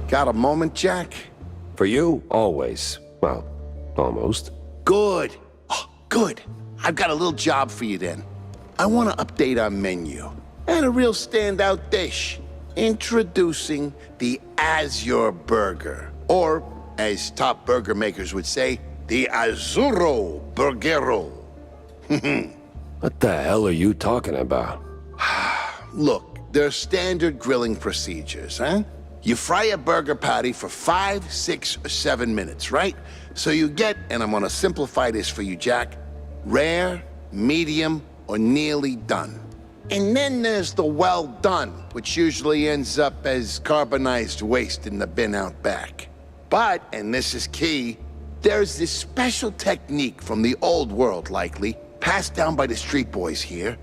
Got a moment, Jack? For you, always. Well, almost. Good. Oh, good. I've got a little job for you then. I want to update our menu. And a real standout dish. Introducing the Azure Burger. Or, as top burger makers would say, the Azzurro Burgero. What the hell are you talking about? Look, there's standard grilling procedures, huh? You fry a burger patty for 5, 6, or 7 minutes, right? So you get, and I'm gonna simplify this for you, Jack, rare, medium, or nearly done. And then there's the well done, which usually ends up as carbonized waste in the bin out back. But, and this is key, there's this special technique from the old world, likely, passed down by the street boys here,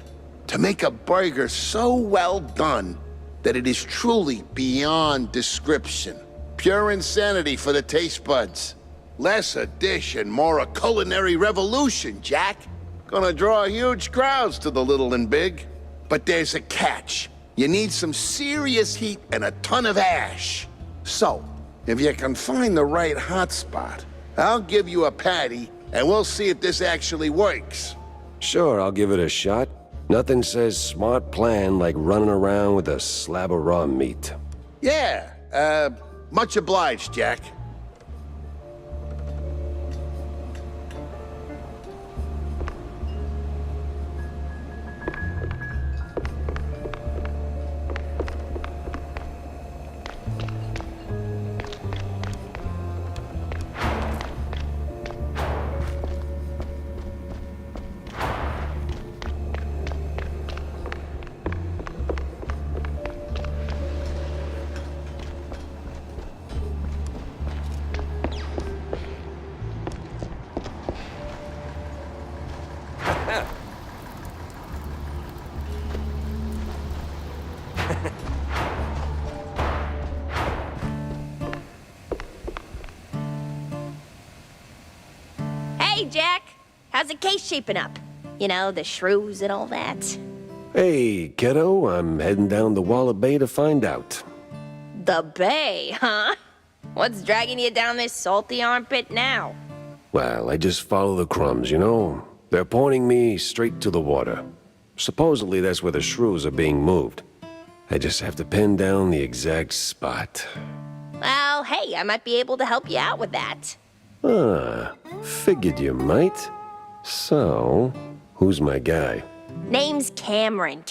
to make a burger so well done that it is truly beyond description. Pure insanity for the taste buds. Less a dish and more a culinary revolution, Jack. Gonna draw huge crowds to the little and big. But there's a catch. You need some serious heat and a ton of ash. So, if you can find the right hotspot, I'll give you a patty, and we'll see if this actually works. Sure, I'll give it a shot. Nothing says smart plan like running around with a slab of raw meat. Yeah, much obliged, Jack. Hey, Jack. How's the case shaping up? You know, the shrews and all that. Hey, kiddo, I'm heading down the Walla Bay to find out. The Bay, huh? What's dragging you down this salty armpit now? Well, I just follow the crumbs, you know? They're pointing me straight to the water. Supposedly that's where the shrews are being moved. I just have to pin down the exact spot. Well, hey, I might be able to help you out with that. Ah, figured you might. So, who's my guy? Name's Cameron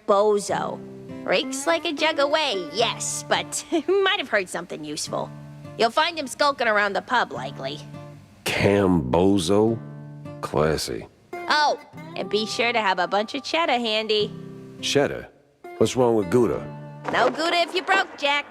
Bozo. Rakes like a jug away, yes, but might have heard something useful. You'll find him skulking around the pub, likely. Bozo? Classy. Oh, and be sure to have a bunch of cheddar handy. Cheddar? What's wrong with Gouda? No Gouda if you broke, Jack.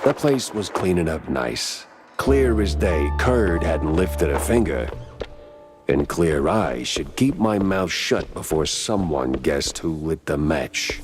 That place was cleaning up nice. Clear as day, Curd hadn't lifted a finger. And clear eyes should keep my mouth shut before someone guessed who lit the match.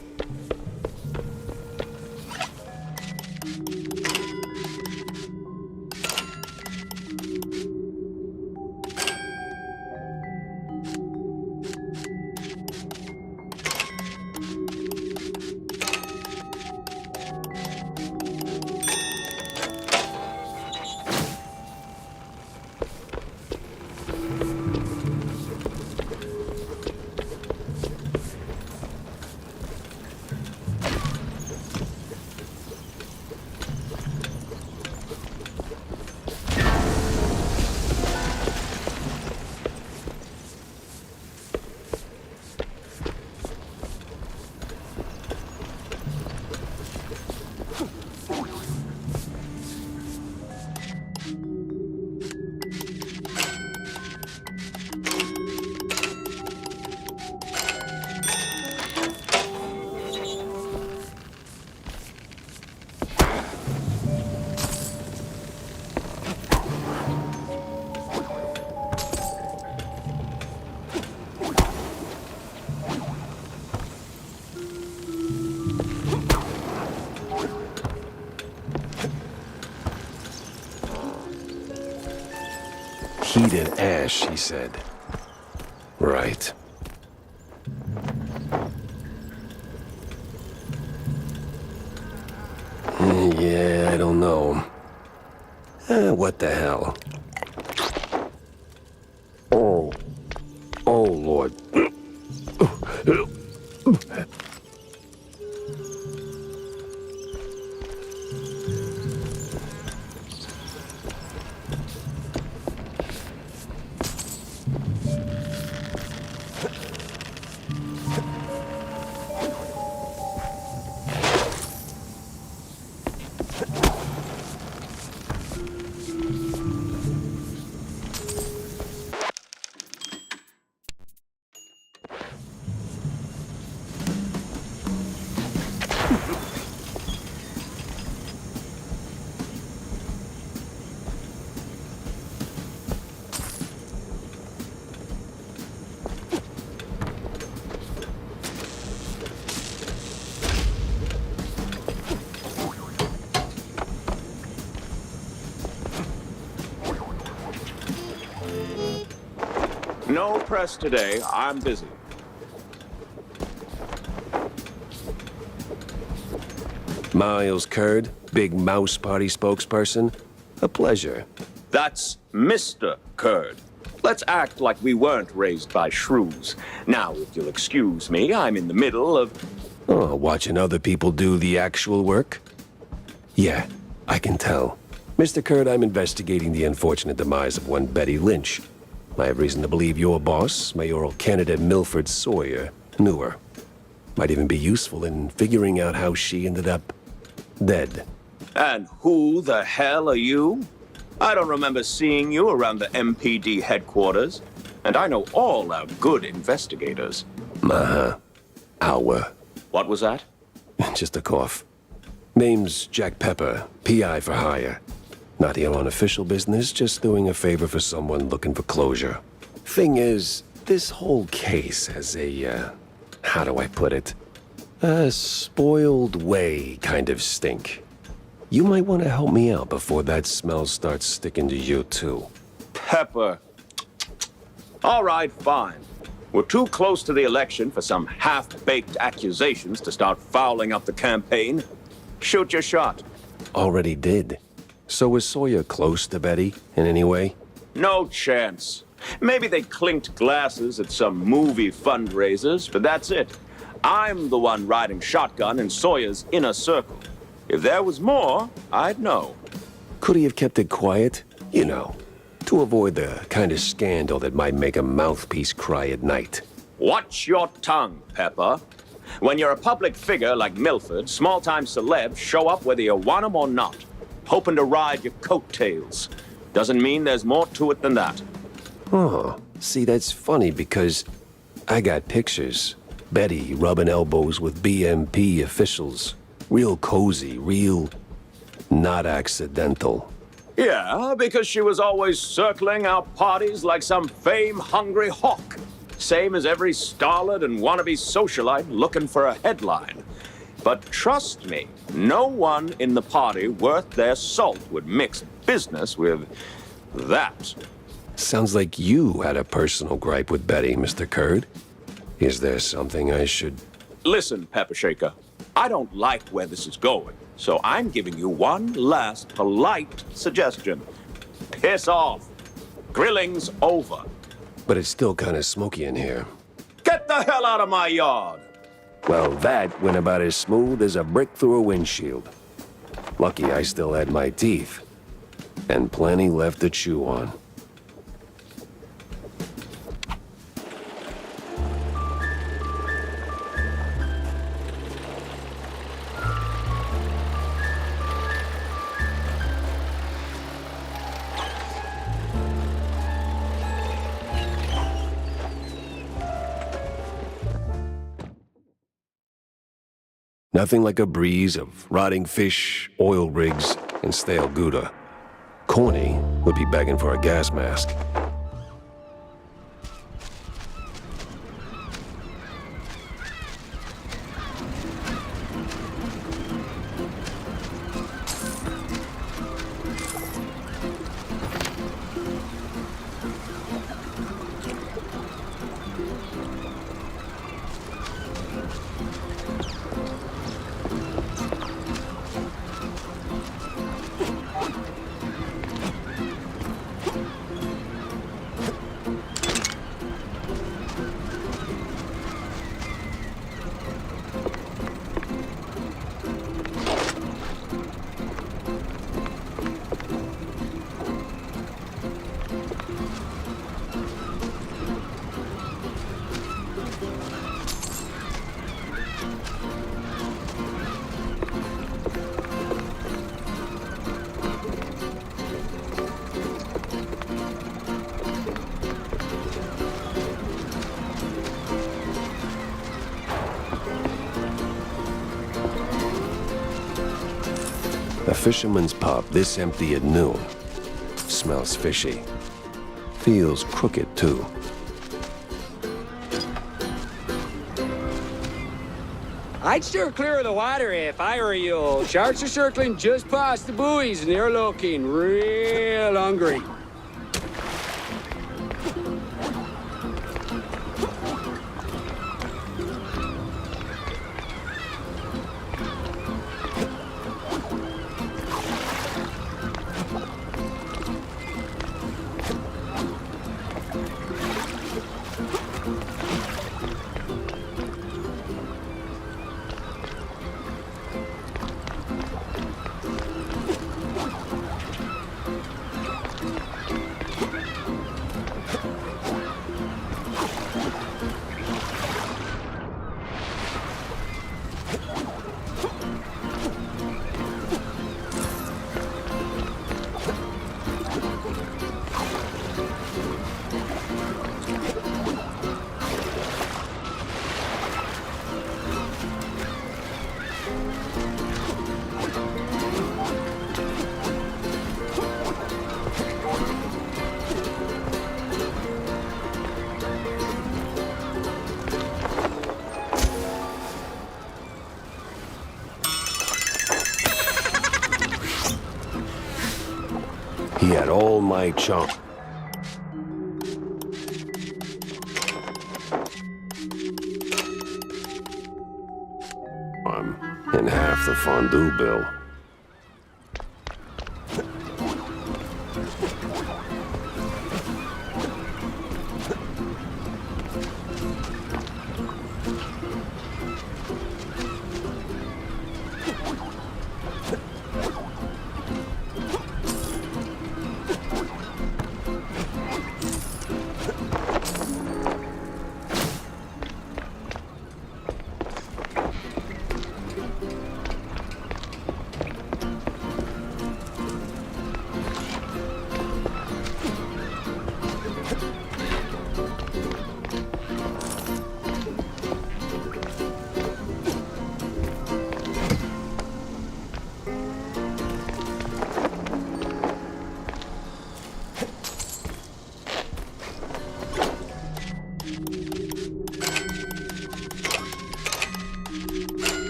Heated ash, he said. Right. Yeah, I don't know. What the hell? Oh. Oh, Lord. No press today. I'm busy. Miles Curd, big mouse party spokesperson. A pleasure. That's Mr. Curd. Let's act like we weren't raised by shrews. Now, if you'll excuse me, I'm in the middle of... Oh, watching other people do the actual work? Yeah, I can tell. Mr. Curd, I'm investigating the unfortunate demise of one Betty Lynch. I have reason to believe your boss, mayoral candidate Milford Sawyer, knew her. Might even be useful in figuring out how she ended up dead. And who the hell are you? I don't remember seeing you around the MPD headquarters. And I know all our good investigators. Our. What was that? Just a cough. Name's Jack Pepper, PI for hire. Not here on official business, just doing a favor for someone looking for closure. Thing is, this whole case has a, how do I put it? A spoiled way kind of stink. You might want to help me out before that smell starts sticking to you too. Pepper. All right, fine. We're too close to the election for some half-baked accusations to start fouling up the campaign. Shoot your shot. Already did. So was Sawyer close to Betty in any way? No chance. Maybe they clinked glasses at some movie fundraisers, but that's it. I'm the one riding shotgun in Sawyer's inner circle. If there was more, I'd know. Could he have kept it quiet? You know, to avoid the kind of scandal that might make a mouthpiece cry at night. Watch your tongue, Pepper. When you're a public figure like Milford, small-time celebs show up whether you want them or not, hoping to ride your coattails. Doesn't mean there's more to it than that. Oh, see, that's funny because I got pictures. Betty rubbing elbows with BMP officials. Real cozy, real not accidental. Yeah, because she was always circling our parties like some fame-hungry hawk. Same as every starlet and wannabe socialite looking for a headline. But trust me, no one in the party worth their salt would mix business with that. Sounds like you had a personal gripe with Betty, Mr. Curd. Is there something I should... Listen, Pepper Shaker, I don't like where this is going, so I'm giving you one last polite suggestion. Piss off. Grilling's over. But it's still kind of smoky in here. Get the hell out of my yard. Well, that went about as smooth as a brick through a windshield. Lucky I still had my teeth. And plenty left to chew on. Nothing like a breeze of rotting fish, oil rigs, and stale Gouda. Corny would be begging for a gas mask. fisherman's pub this empty at noon. Smells fishy. Feels crooked, too. I'd steer clear of the water if I were you. Sharks are circling just past the buoys and they're looking real hungry. He had all my charm. And half the fondue bill.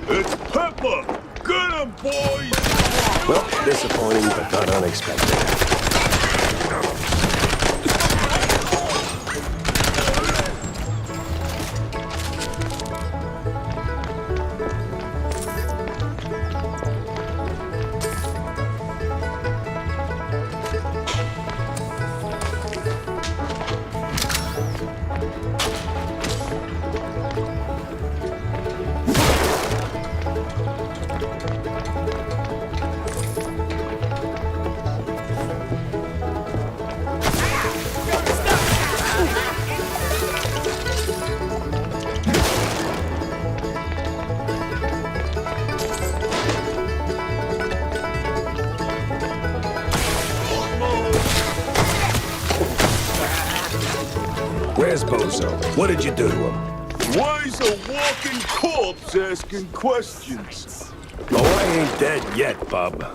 It's Pepper! Get him, boys! Well, disappointing, but not unexpected. bozo? What did you do to him? Why's a walking corpse asking questions? Oh, I ain't dead yet, bub.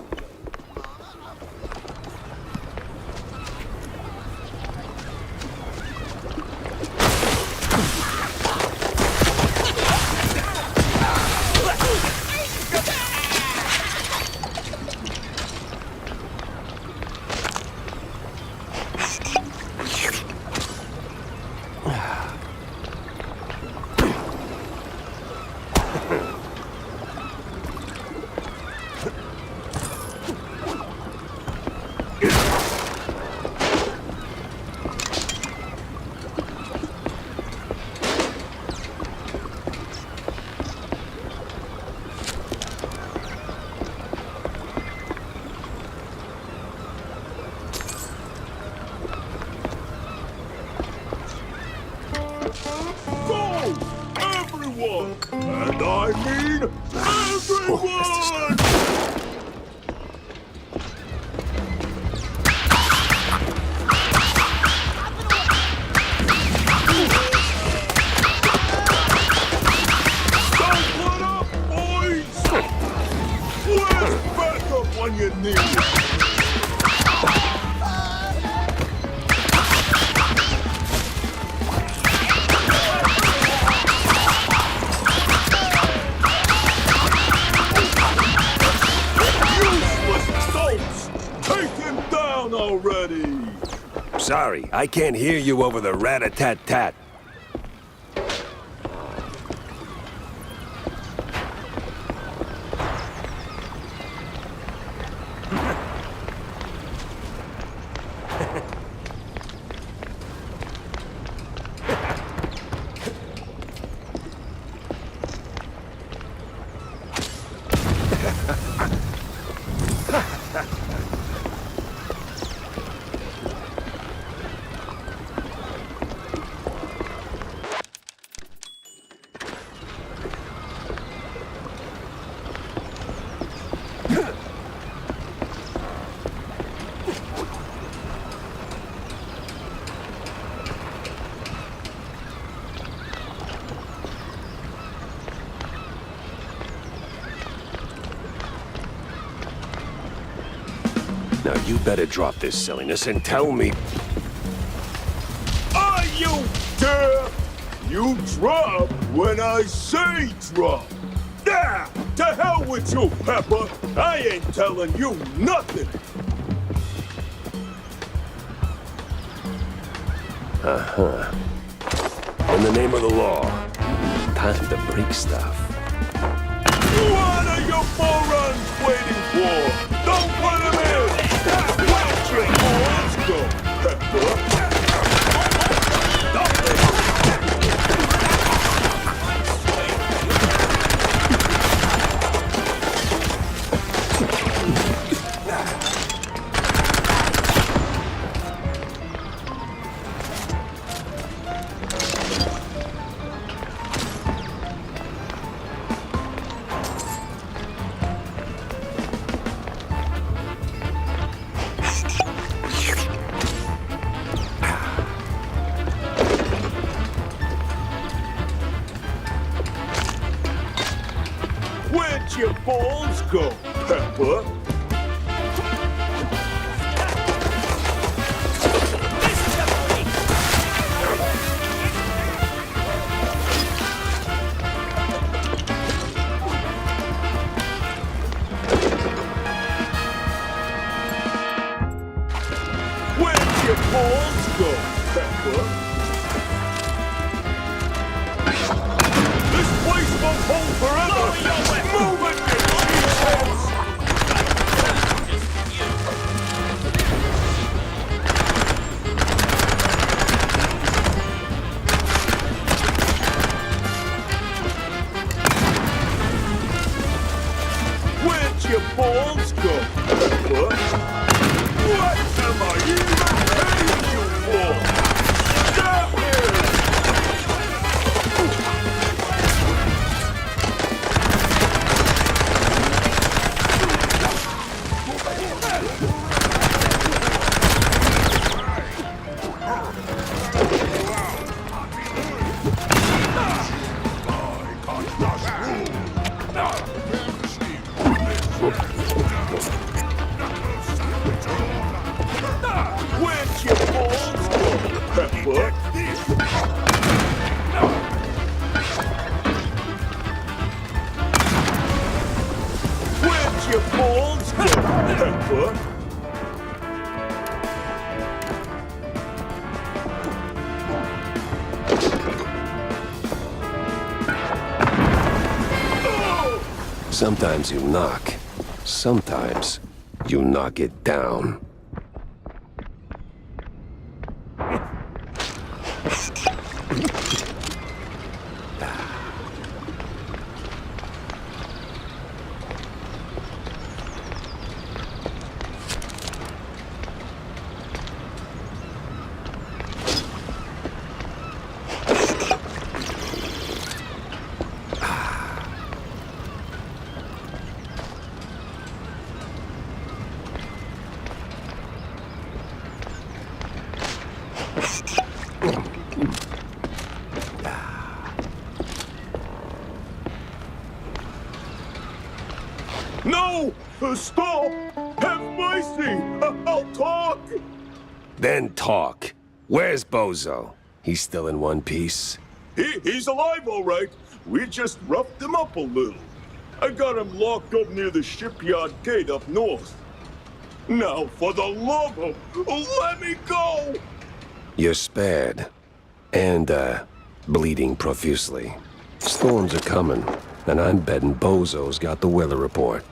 Go! Everyone! And I mean everyone! Don't let up, boys! Where's backup when you need it? Already. Sorry, I can't hear you over the rat-a-tat-tat. Now you better drop this silliness and tell me... Are you deaf? You drop when I say drop. Nah, to hell with you, Pepper. I ain't telling you nothing. In the name of the law, time to break stuff. What are you morons waiting for? Don't put him in! Watch your balls go, Pepper! Where'd your balls go, Pepper? Where'd your balls go, Pepper? This place won't hold forever! Move it, you cheeseheads! Where'd your balls go, Pepper? What am I even paying you for? Stop here! Quit your balls, Pepper. Sometimes you knock. Sometimes you knock it down. No! Stop! Have mercy! I'll talk! Then talk. Where's Bozo? He's still in one piece? He's alive, all right. We just roughed him up a little. I got him locked up near the shipyard gate up north. Now, for the love of... let me go! You're spared. And, bleeding profusely. Storms are coming, and I'm betting Bozo's got the weather report.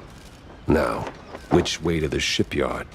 Now, which way to the shipyard?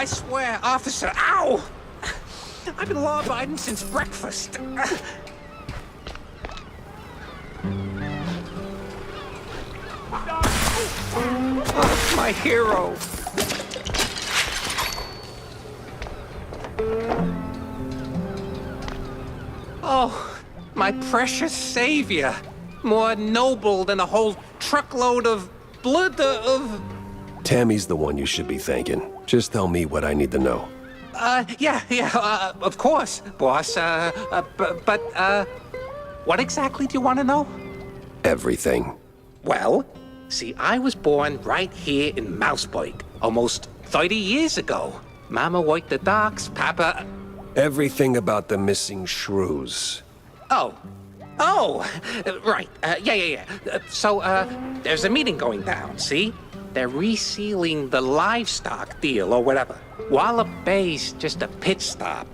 I swear, officer, ow! I've been law-abiding since breakfast. Oh, my hero. Oh, my precious savior. More noble than a whole truckload of blood of... Tammy's the one you should be thanking. Just tell me what I need to know. Of course, boss. What exactly do you want to know? Everything. Well, see, I was born right here in Mouseburg, almost 30 years ago. Mama worked the docks, Papa... Everything about the missing shrews. Oh, right. So, there's a meeting going down, see? They're resealing the livestock deal or whatever. Wallop Bay's just a pit stop.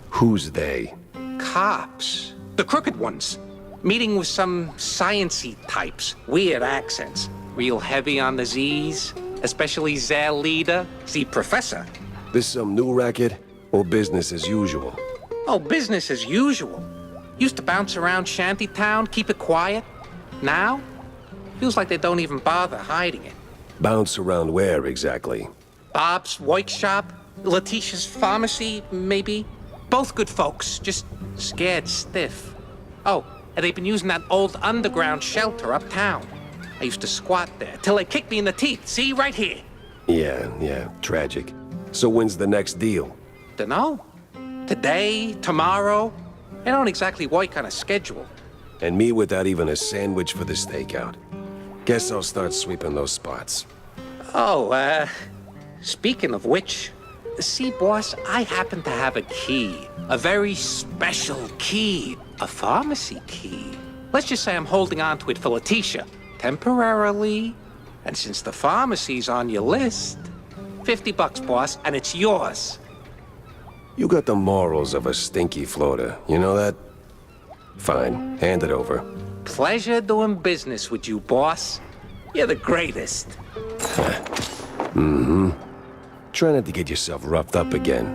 Who's they? Cops. The crooked ones. Meeting with some science-y types. Weird accents. Real heavy on the Z's. Especially their leader, the professor. This some new racket or business as usual? Oh, business as usual. Used to bounce around Shantytown, keep it quiet. Now, feels like they don't even bother hiding it. Bounce around where exactly? Bob's workshop, Letitia's pharmacy, maybe. Both good folks, just scared stiff. Oh, and they've been using that old underground shelter uptown. I used to squat there till they kicked me in the teeth. See, right here. Yeah, tragic. So when's the next deal? Dunno. Today, tomorrow. They don't exactly work on a schedule. And me without even a sandwich for the stakeout. Guess I'll start sweeping those spots. Oh, speaking of which, see, boss, I happen to have a key. A very special key. A pharmacy key. Let's just say I'm holding on to it for Letitia. Temporarily. And since the pharmacy's on your list, $50, boss, and it's yours. You got the morals of a stinky floater, you know that? Fine, hand it over. Pleasure doing business with you, boss. You're the greatest. Try not to get yourself roughed up again.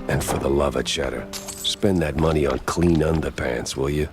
And for the love of cheddar, spend that money on clean underpants, will you?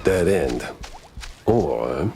Dead end. Or...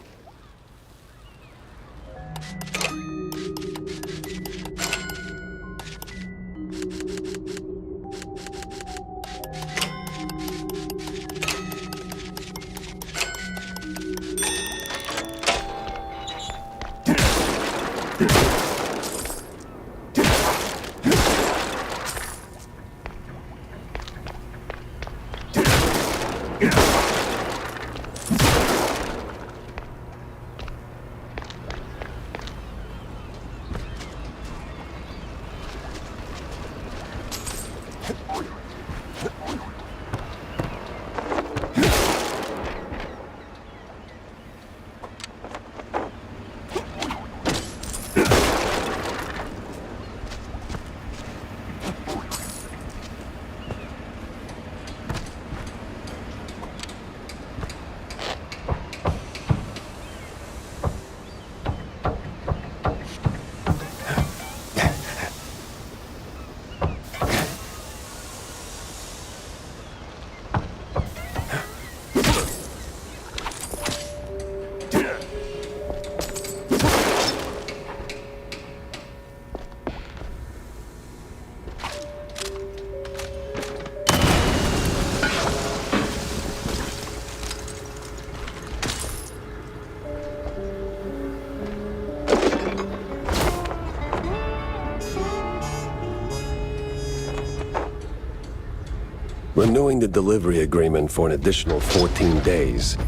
Renewing the delivery agreement for an additional 14 days.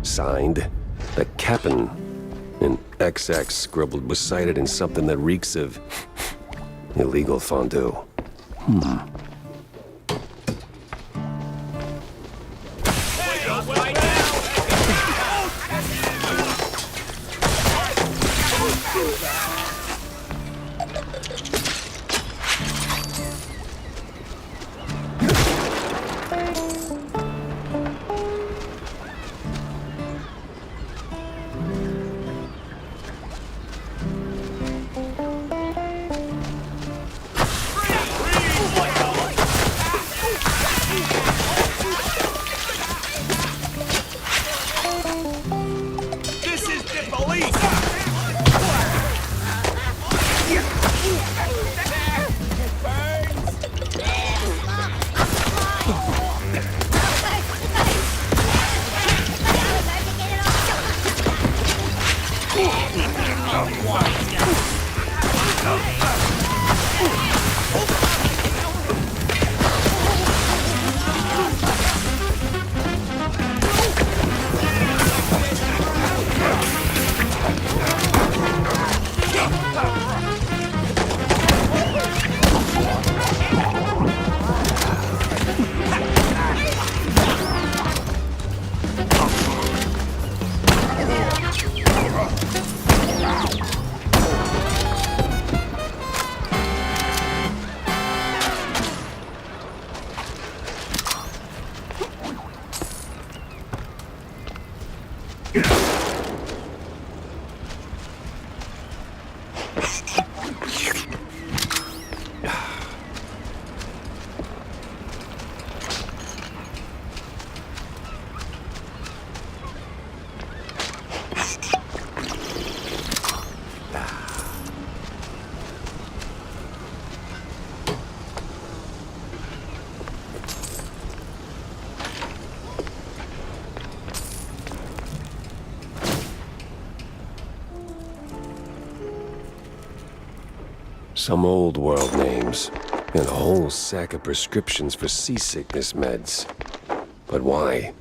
Signed, the Cap'n. An XX scribbled was cited in something that reeks of illegal fondue. This is the police! Some old world names, and a whole sack of prescriptions for seasickness meds. But why?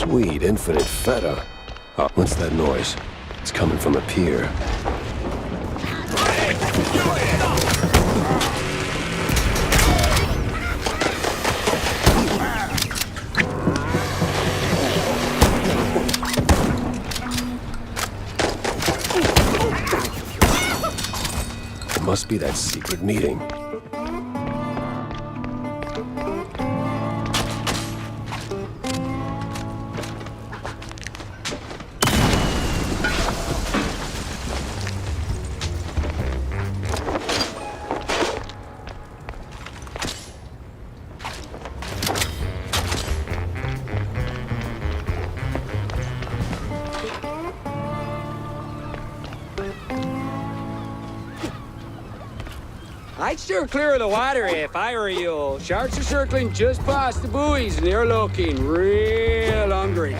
Sweet infinite feta. Oh, what's that noise? It's coming from a pier. Must be that secret meeting. I'd steer clear of the water if I were you. Sharks are circling just past the buoys and they're looking real hungry.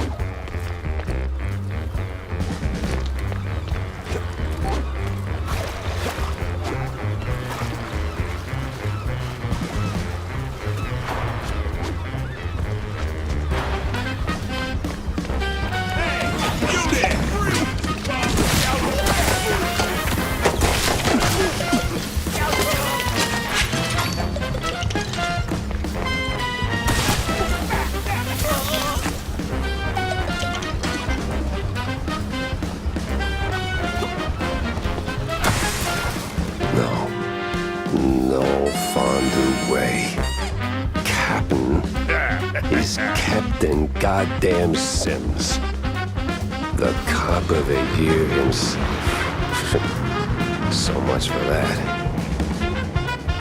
No fondue way. Captain is Captain Goddamn Sims. The cop of the year himself. So much for that.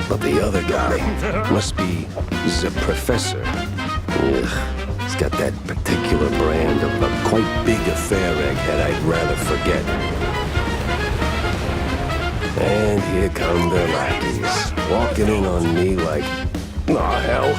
But the other guy must be the professor. Ugh, he's got that particular brand of a quite big affair egghead I'd rather forget. And here come the lackeys, walking in on me like, aw, hell.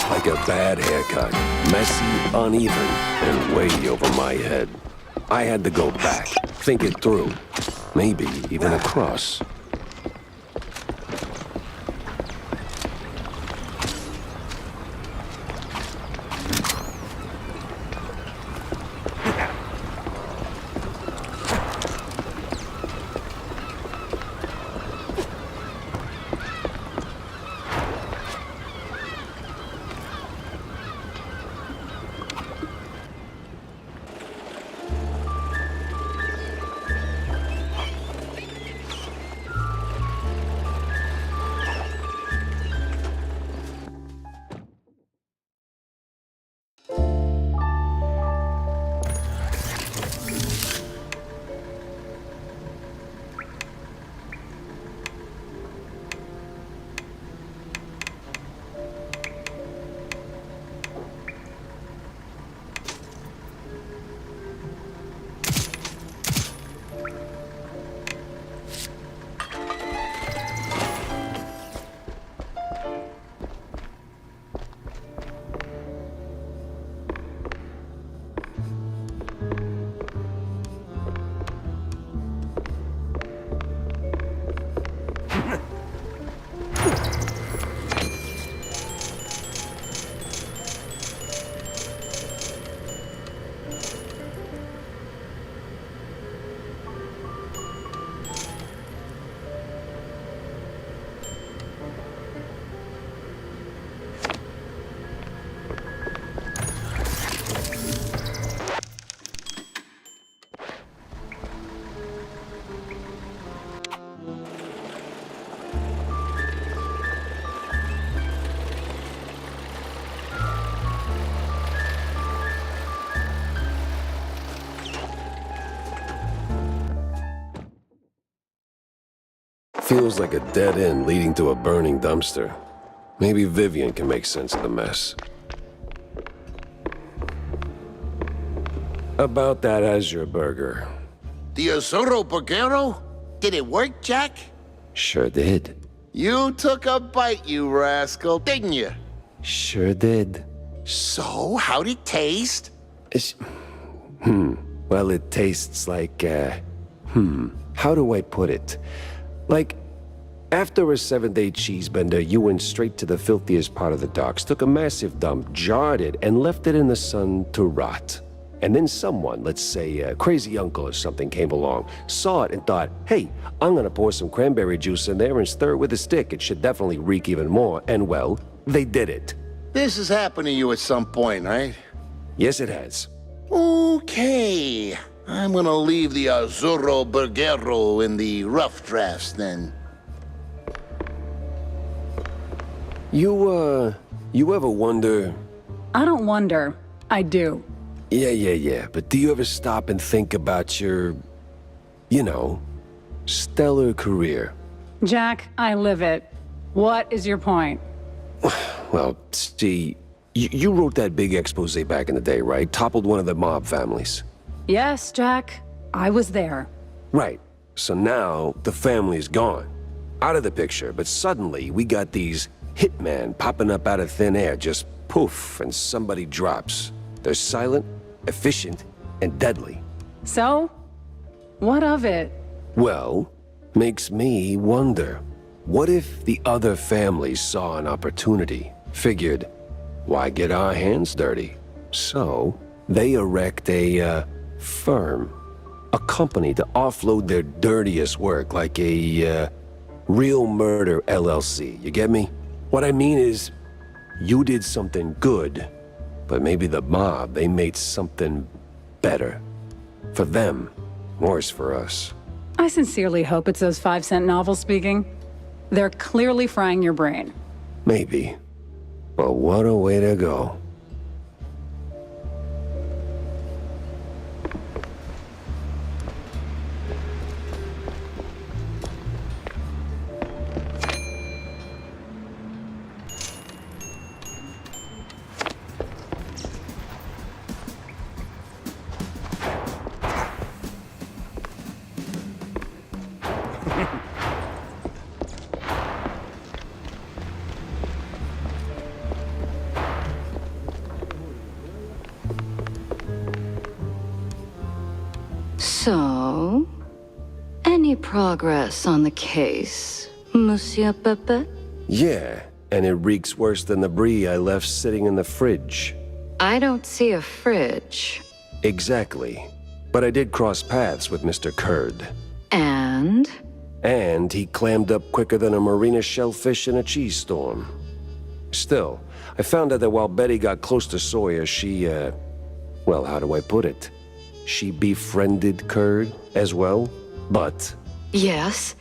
Like a bad haircut. Messy, uneven, and way over my head. I had to go back, think it through. Maybe even across. Feels like a dead end leading to a burning dumpster. Maybe Vivian can make sense of the mess. About that Azure burger. The Azuro Burgero? Did it work, Jack? Sure did. You took a bite, you rascal, didn't you? Sure did. So, how'd it taste? It's, well, it tastes like, how do I put it? Like, after a 7-day cheese bender, you went straight to the filthiest part of the docks, took a massive dump, jarred it, and left it in the sun to rot. And then someone, let's say a crazy uncle or something, came along, saw it and thought, hey, I'm gonna pour some cranberry juice in there and stir it with a stick. It should definitely reek even more. And well, they did it. This has happened to you at some point, right? Yes, it has. Okay. I'm gonna leave the Azuro Burgero in the rough drafts then. You ever wonder... I don't wonder. I do. Yeah. But do you ever stop and think about your, stellar career? Jack, I live it. What is your point? Well, see, you wrote that big expose back in the day, right? Toppled one of the mob families. Yes, Jack. I was there. Right. So now the family's gone. Out of the picture, but suddenly we got these hitmen popping up out of thin air, just poof, and somebody drops. They're silent, efficient, and deadly. So? What of it? Well, makes me wonder. What if the other families saw an opportunity, figured, why get our hands dirty? So, they erect a, firm. A company to offload their dirtiest work, like a, Real Murder LLC. You get me? What I mean is, you did something good, but maybe the mob, they made something better. For them, worse for us. I sincerely hope it's those 5-cent novels speaking. They're clearly frying your brain. Maybe. But what a way to go. So, any progress on the case, Monsieur Pepper? Yeah, and it reeks worse than the brie I left sitting in the fridge. I don't see a fridge. Exactly. But I did cross paths with Mr. Kurd. And? And he clammed up quicker than a marina shellfish in a cheese storm. Still, I found out that while Betty got close to Sawyer, she, well, how do I put it? She befriended Kurd as well, but... Yes.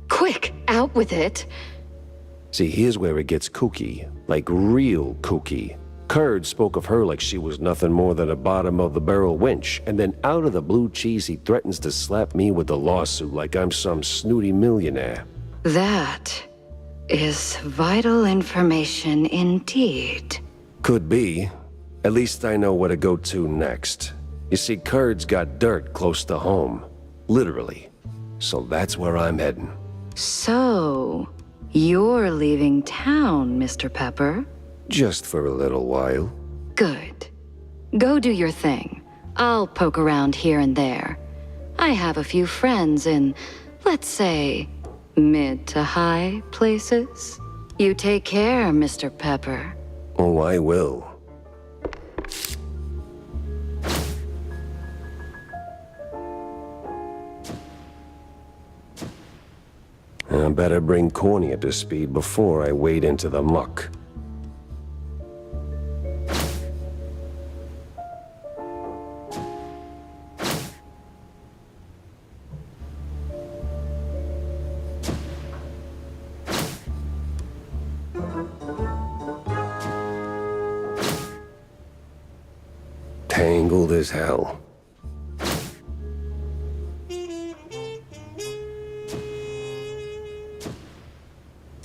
Quick, out with it. See, here's where it gets kooky. Like real kooky. Kurd spoke of her like she was nothing more than a bottom-of-the-barrel wench, and then out of the blue cheese he threatens to slap me with a lawsuit like I'm some snooty millionaire. That is vital information indeed. Could be. At least I know where to go to next. You see, Kurd's got dirt close to home. Literally. So that's where I'm heading. So, you're leaving town, Mr. Pepper? Just for a little while. Good. Go do your thing. I'll poke around here and there. I have a few friends in, let's say, mid to high places. You take care, Mr. Pepper. Oh, I will. I better bring Corny up to speed before I wade into the muck. Tangled as hell.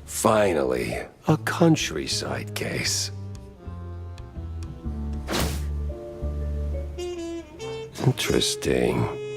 Finally, a countryside case. Interesting.